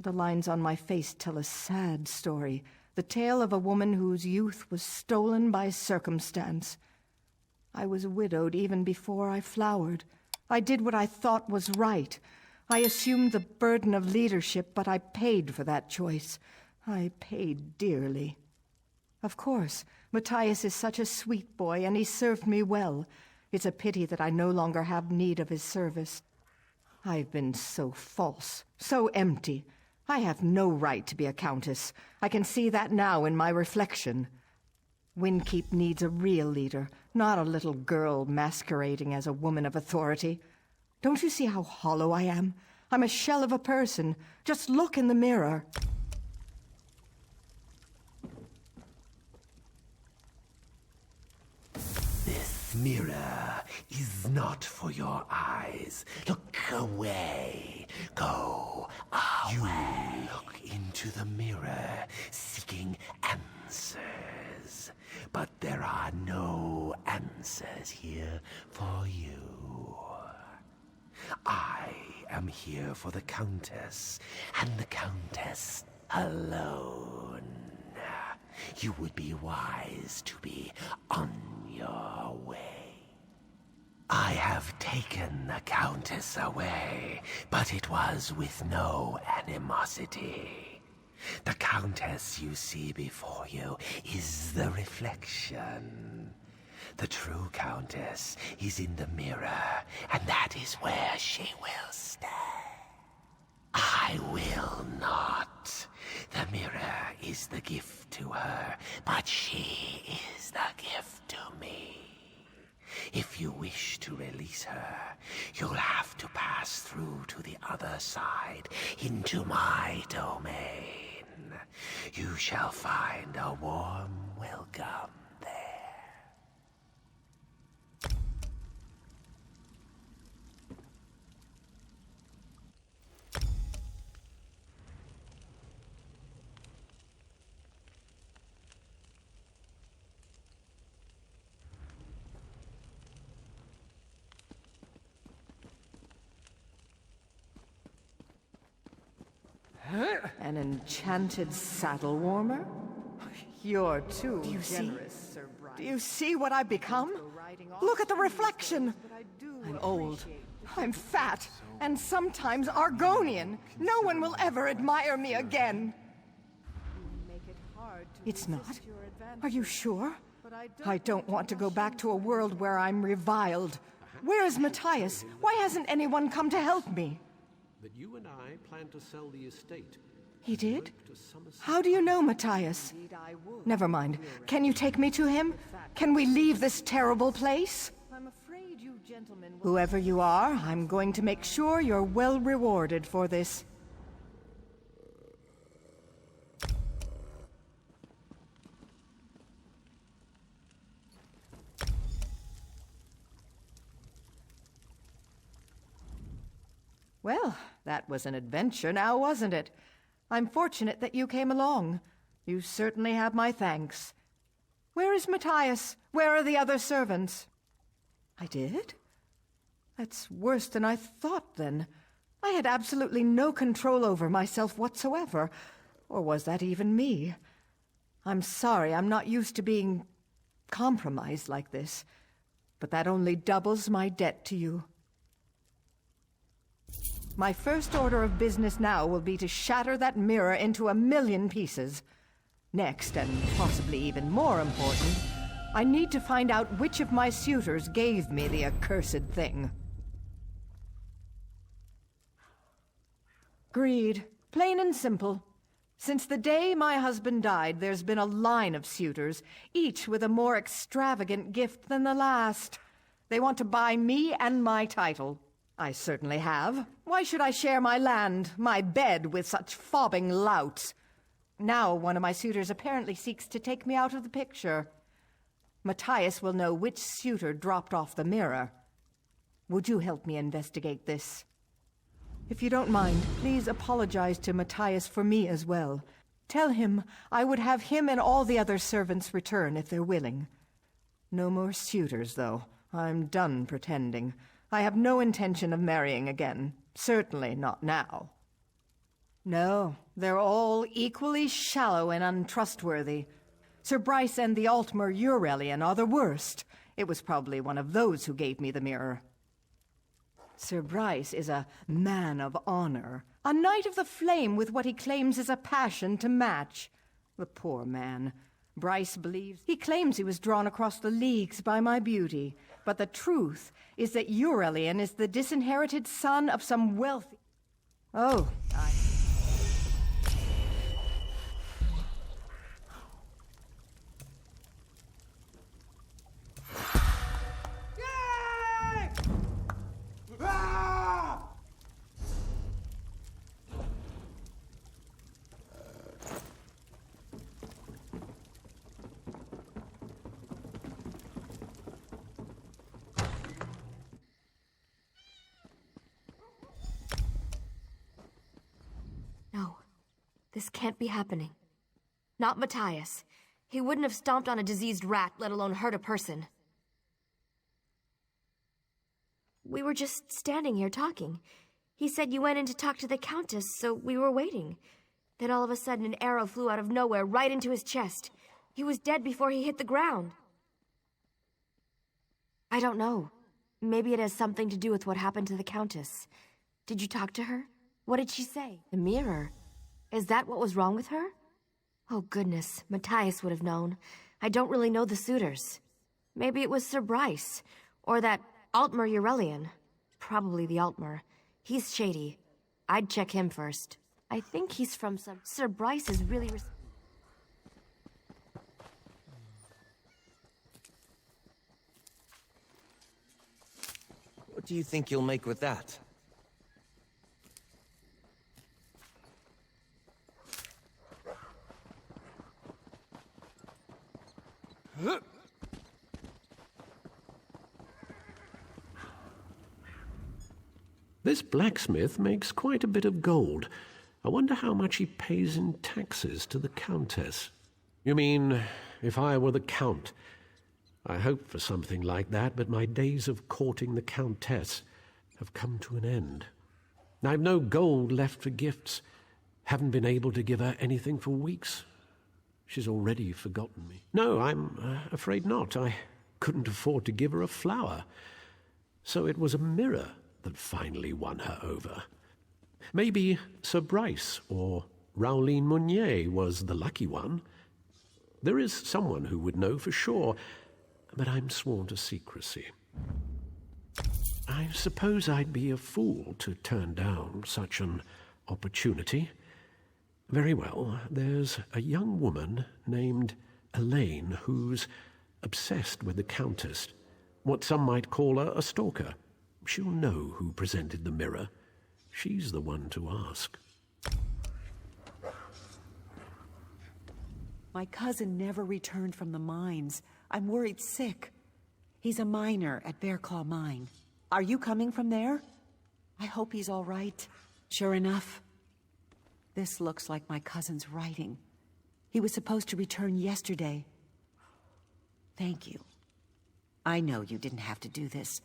The lines on my face tell a sad story, the tale of a woman whose youth was stolen by circumstance. I was widowed even before I flowered. I did what I thought was right. I assumed the burden of leadership, but I paid for that choice. I paid dearly. Of course, Matthias is such a sweet boy, and he served me well. It's a pity that I no longer have need of his service. I've been so false, so empty. I have no right to be a countess. I can see that now in my reflection. Windkeep needs a real leader, not a little girl masquerading as a woman of authority. Don't you see how hollow I am? I'm a shell of a person. Just look in the mirror. This mirror is not for your eyes. Look away. Go away. You look into the mirror, seeking answers. But there are no answers here for you. I am here for the Countess, and the Countess alone. You would be wise to be on your way. I have taken the Countess away, but it was with no animosity. The Countess you see before you is the reflection. The true Countess is in the mirror, and that is where she will stay. I will not. The mirror is the gift to her, but she is the gift to me. If you wish to release her, you'll have to pass through to the other side, into my domain. You shall find a warm welcome there. An enchanted saddle warmer? You're too generous, Sir Brian. Do you see what I've become? Look at the reflection. I'm old. I'm fat. And sometimes Argonian. No one will ever admire me again. It's not? Are you sure? I don't want to go back to a world where I'm reviled. Where is Matthias? Why hasn't anyone come to help me? That you and I plan to sell the estate. He did? How do you know Matthias? Never mind. Can you take me to him? Can we leave this terrible place? I'm afraid you gentlemen... Whoever you are, I'm going to make sure you're well rewarded for this. Well, that was an adventure now, wasn't it? I'm fortunate that you came along. You certainly have my thanks. Where is Matthias? Where are the other servants? I did? That's worse than I thought, then. I had absolutely no control over myself whatsoever. Or was that even me? I'm sorry, I'm not used to being compromised like this. But that only doubles my debt to you. My first order of business now will be to shatter that mirror into 1,000,000 pieces. Next, and possibly even more important, I need to find out which of my suitors gave me the accursed thing. Greed. Plain and simple. Since the day my husband died, there's been a line of suitors, each with a more extravagant gift than the last. They want to buy me and my title. I certainly have. Why should I share my land, my bed, with such fobbing louts? Now one of my suitors apparently seeks to take me out of the picture. Matthias will know which suitor dropped off the mirror. Would you help me investigate this? If you don't mind, please apologize to Matthias for me as well. Tell him I would have him and all the other servants return if they're willing. No more suitors, though. I'm done pretending. I have no intention of marrying again. Certainly not now. No, they're all equally shallow and untrustworthy. Sir Bryce and the Altmer Eurelian are the worst. It was probably one of those who gave me the mirror. Sir Bryce is a man of honor, a knight of the flame with what he claims is a passion to match. The poor man. Bryce believes... He claims he was drawn across the leagues by my beauty, but the truth is that Eurelian is the disinherited son of some wealthy... Oh, No, this can't be happening. Not Matthias. He wouldn't have stomped on a diseased rat, let alone hurt a person. We were just standing here talking. He said you went in to talk to the Countess, so we were waiting. Then all of a sudden an arrow flew out of nowhere right into his chest. He was dead before he hit the ground. I don't know. Maybe it has something to do with what happened to the Countess. Did you talk to her? What did she say? The mirror. Is that what was wrong with her? Oh goodness, Matthias would have known. I don't really know the suitors. Maybe it was Sir Bryce, or that Altmer Eurelian. Probably the Altmer. He's shady. I'd check him first. I think he's from some... Sir Bryce is really... What do you think you'll make with that? This blacksmith makes quite a bit of gold. I wonder how much he pays in taxes to the Countess. You mean, if I were the Count? I hoped for something like that, but my days of courting the Countess have come to an end. I've no gold left for gifts. Haven't been able to give her anything for weeks. She's already forgotten me. No, I'm afraid not. I couldn't afford to give her a flower. So it was a mirror that finally won her over. Maybe Sir Bryce or Rowline Mounier was the lucky one. There is someone who would know for sure, but I'm sworn to secrecy. I suppose I'd be a fool to turn down such an opportunity. Very well, there's a young woman named Elaine who's obsessed with the Countess. What some might call a stalker. She'll know who presented the mirror. She's the one to ask. My cousin never returned from the mines. I'm worried sick. He's a miner at Bearclaw Mine. Are you coming from there? I hope he's all right. Sure enough, this looks like my cousin's writing. He was supposed to return yesterday. Thank you. I know you didn't have to do this.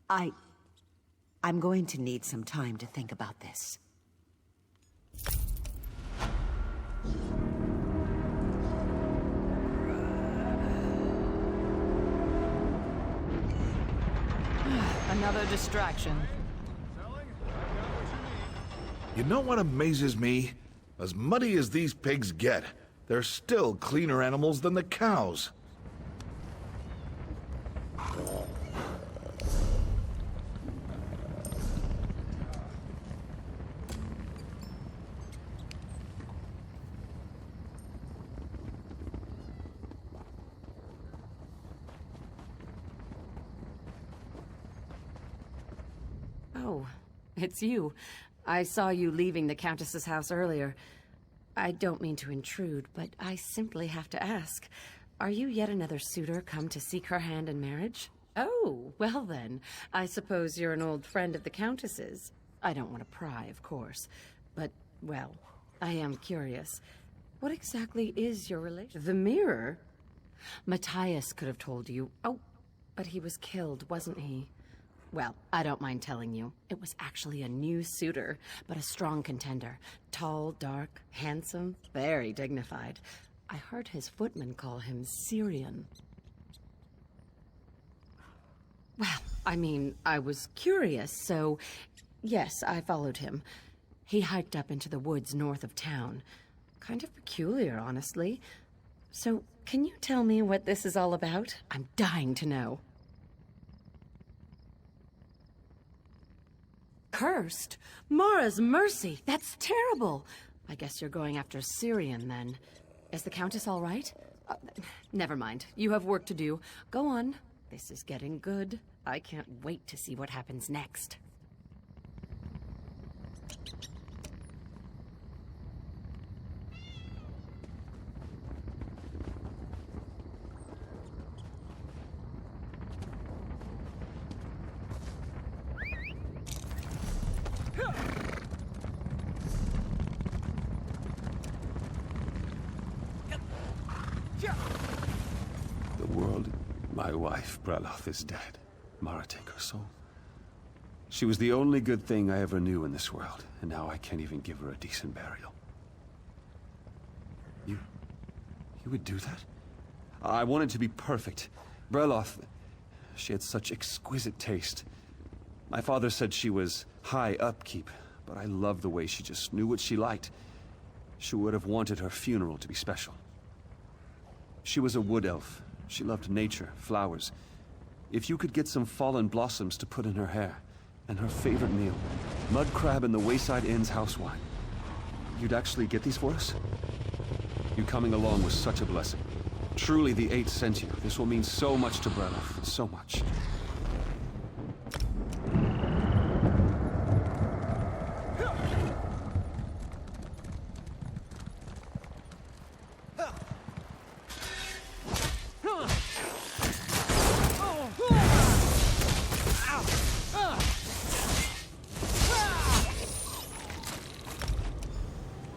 I'm going to need some time to think about this. Another distraction. You know what amazes me? As muddy as these pigs get, they're still cleaner animals than the cows. Oh, it's you. I saw you leaving the Countess's house earlier. I don't mean to intrude, but I simply have to ask. Are you yet another suitor come to seek her hand in marriage? Oh, well then, I suppose you're an old friend of the Countess's. I don't want to pry, of course, but, well, I am curious. What exactly is your relation? The mirror? Matthias could have told you. Oh, but he was killed, wasn't he? Well, I don't mind telling you. It was actually a new suitor, but a strong contender. Tall, dark, handsome, very dignified. I heard his footmen call him Syrian. Well, I mean, I was curious, so yes, I followed him. He hiked up into the woods north of town. Kind of peculiar, honestly. So, can you tell me what this is all about? I'm dying to know. Cursed? Mara's mercy! That's terrible! I guess you're going after Syrian, then. Is the Countess all right? Never mind. You have work to do. Go on. This is getting good. I can't wait to see what happens next. The world, my wife, Breloth, is dead. Mara take her soul. She was the only good thing I ever knew in this world, and now I can't even give her a decent burial. You would do that? I wanted to be perfect. Breloth, she had such exquisite taste. My father said she was high upkeep, but I loved the way she just knew what she liked. She would have wanted her funeral to be special. She was a wood elf. She loved nature, flowers. If you could get some fallen blossoms to put in her hair, and her favorite meal, mud crab and the Wayside Inn's house wine, you'd actually get these for us? You coming along was such a blessing. Truly, the Eight sent you. This will mean so much to Breloth. So much.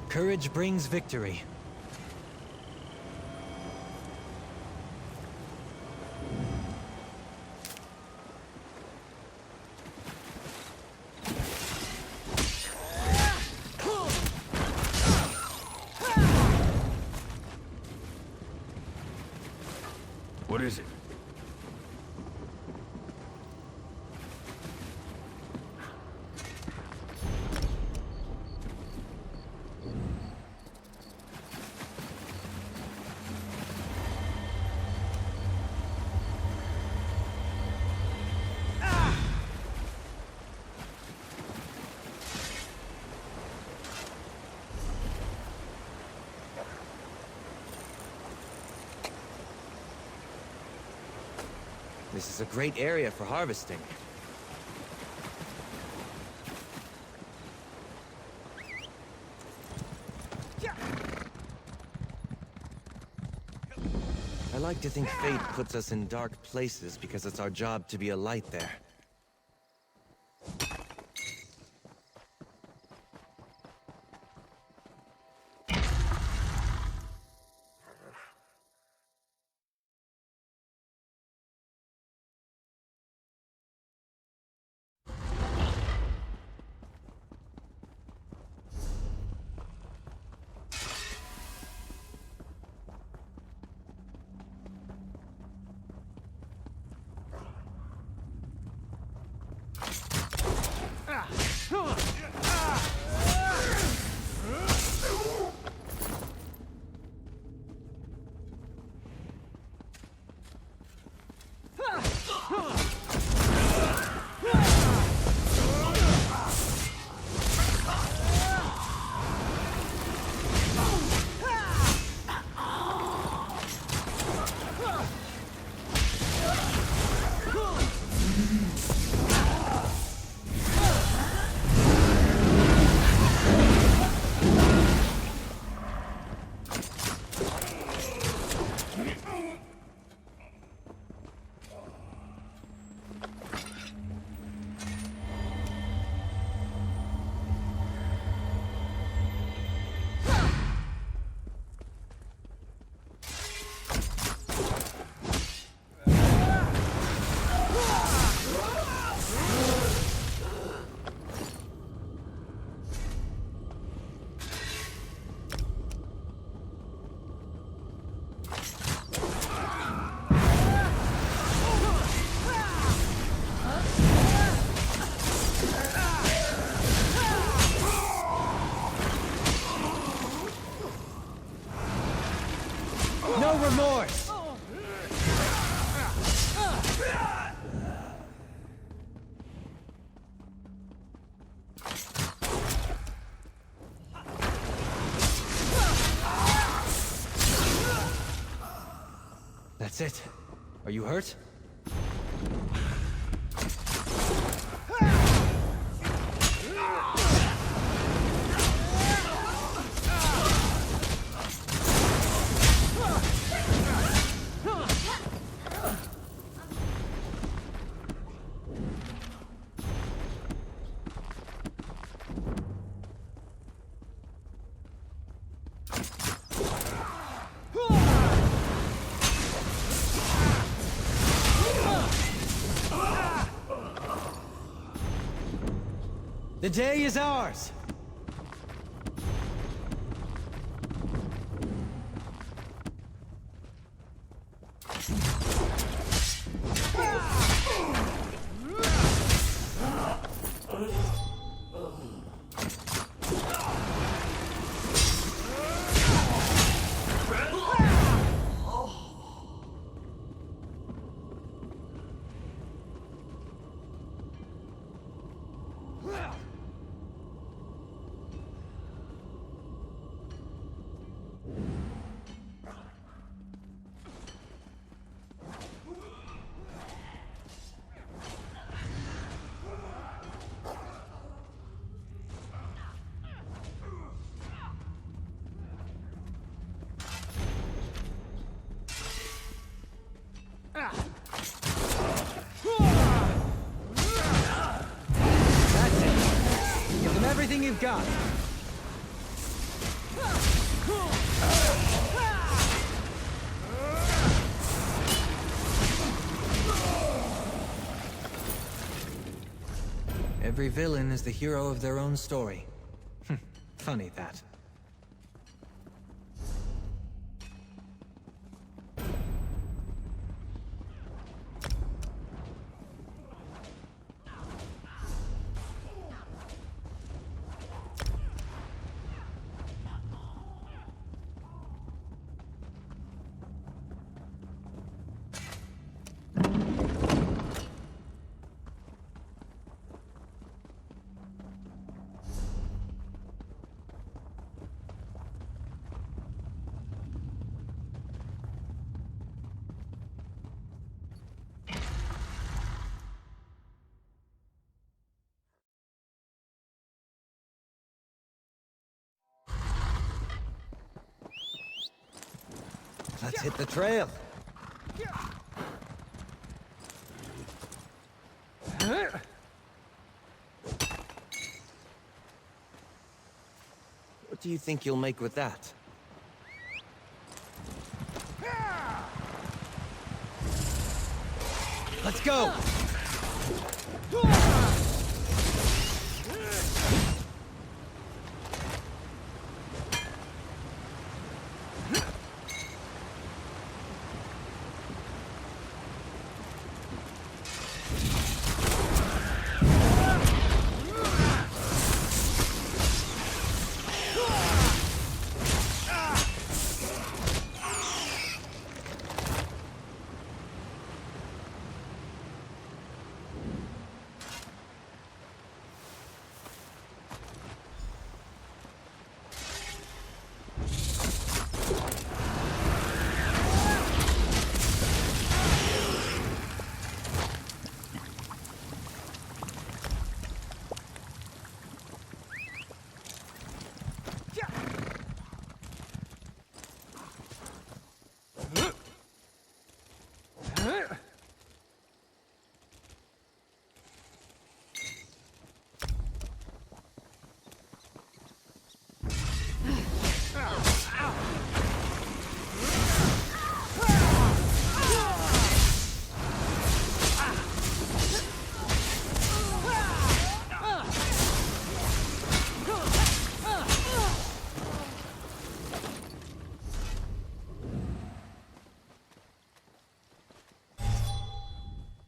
Courage brings victory. What is it? This is a great area for harvesting. I like to think fate puts us in dark places because it's our job to be a light there. Sit. Are you hurt? The day is ours! That's it. Give them everything you've got. Every villain is the hero of their own story. Funny that. Let's hit the trail. What do you think you'll make with that? Let's go!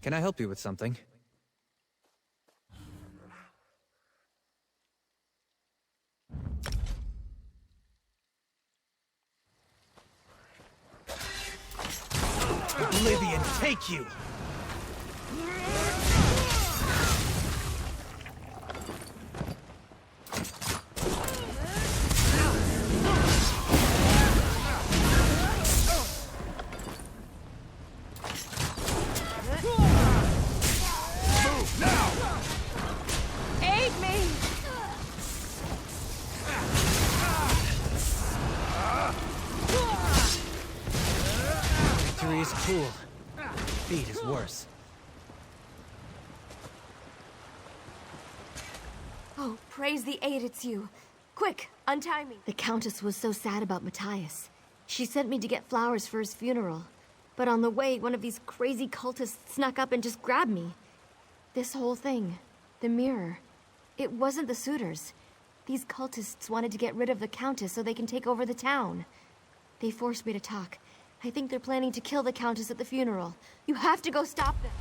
Can I help you with something? Oblivion, take you! cool. Fate is worse. Oh, praise the aid, it's you. Quick, untie me. The Countess was so sad about Matthias. She sent me to get flowers for his funeral. But on the way, one of these crazy cultists snuck up and just grabbed me. This whole thing, the mirror, it wasn't the suitors. These cultists wanted to get rid of the Countess so they can take over the town. They forced me to talk. I think they're planning to kill the Countess at the funeral. You have to go stop them.